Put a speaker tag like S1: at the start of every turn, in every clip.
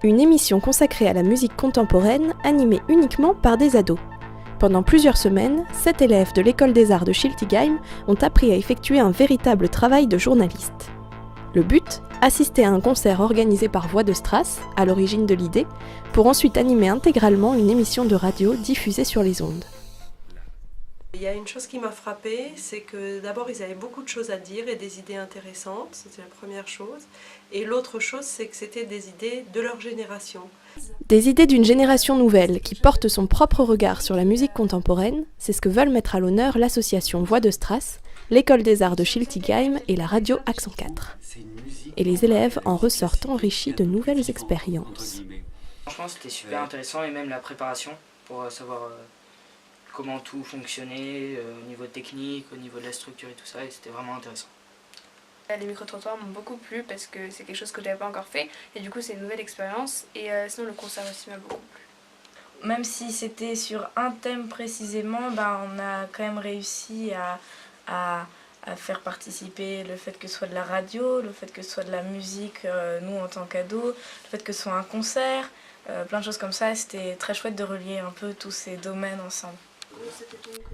S1: une émission consacrée à la musique contemporaine animée uniquement par des ados. Pendant plusieurs semaines, 7 élèves de l'école des arts de Schiltigheim ont appris à effectuer un véritable travail de journaliste. Le but, assister à un concert organisé par Voix de Strass, à l'origine de l'idée, pour ensuite animer intégralement une émission de radio diffusée sur les ondes.
S2: Il y a une chose qui m'a frappée, c'est que d'abord ils avaient beaucoup de choses à dire et des idées intéressantes, c'était la première chose. Et l'autre chose, c'est que c'était des idées de leur génération.
S1: Des idées d'une génération nouvelle qui porte son propre regard sur la musique contemporaine, c'est ce que veulent mettre à l'honneur l'association Voix de Strass, l'école des arts de Schiltigheim et la radio Accent 4. Et les élèves en ressortent enrichis de nouvelles expériences.
S3: Franchement, c'était super intéressant et même la préparation pour savoir comment tout fonctionnait au niveau technique, au niveau de la structure et tout ça, et c'était vraiment intéressant.
S4: Les micro-trottoirs m'ont beaucoup plu parce que c'est quelque chose que je n'avais pas encore fait et du coup c'est une nouvelle expérience et sinon le concert aussi m'a beaucoup plu.
S5: Même si c'était sur un thème précisément, on a quand même réussi à faire participer le fait que ce soit de la radio, le fait que ce soit de la musique, nous en tant qu'ados, le fait que ce soit un concert, plein de choses comme ça. C'était très chouette de relier un peu tous ces domaines ensemble.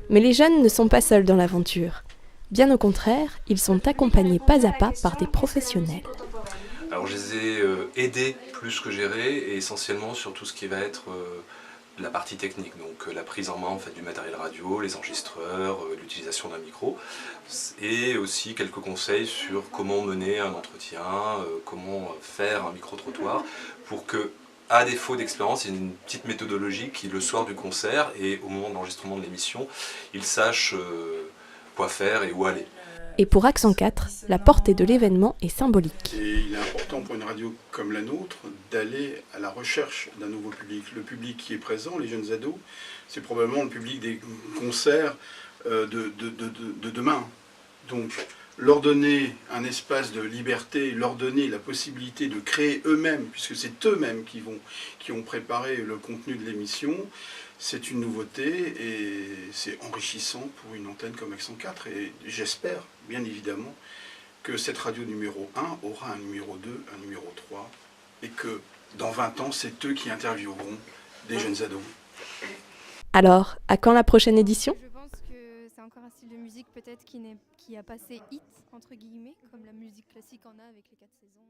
S1: Mais les jeunes ne sont pas seuls dans l'aventure. Bien au contraire, ils sont accompagnés pas à pas par des professionnels.
S6: Alors je les ai aidés plus que gérés, et essentiellement sur tout ce qui va être la partie technique, donc la prise en main en fait, du matériel radio, les enregistreurs, l'utilisation d'un micro, et aussi quelques conseils sur comment mener un entretien, comment faire un micro-trottoir, pour que, à défaut d'expérience, il y a une petite méthodologie qui, le soir du concert et au moment de l'enregistrement de l'émission, ils sachent quoi faire et où aller.
S1: Et pour Accent 4, la portée de l'événement est symbolique.
S7: Et il est important pour une radio comme la nôtre d'aller à la recherche d'un nouveau public. Le public qui est présent, les jeunes ados, c'est probablement le public des concerts de demain. Donc leur donner un espace de liberté, leur donner la possibilité de créer eux-mêmes, puisque c'est eux-mêmes qui ont préparé le contenu de l'émission, c'est une nouveauté et c'est enrichissant pour une antenne comme Accent 4. Et j'espère, bien évidemment, que cette radio numéro 1 aura un numéro 2, un numéro 3, et que dans 20 ans, c'est eux qui intervieweront des jeunes ados.
S1: Alors, à quand la prochaine édition ?
S8: Je pense que c'est encore un style de musique peut-être qui a passé hit, entre guillemets, comme la musique classique en a avec les 4 saisons.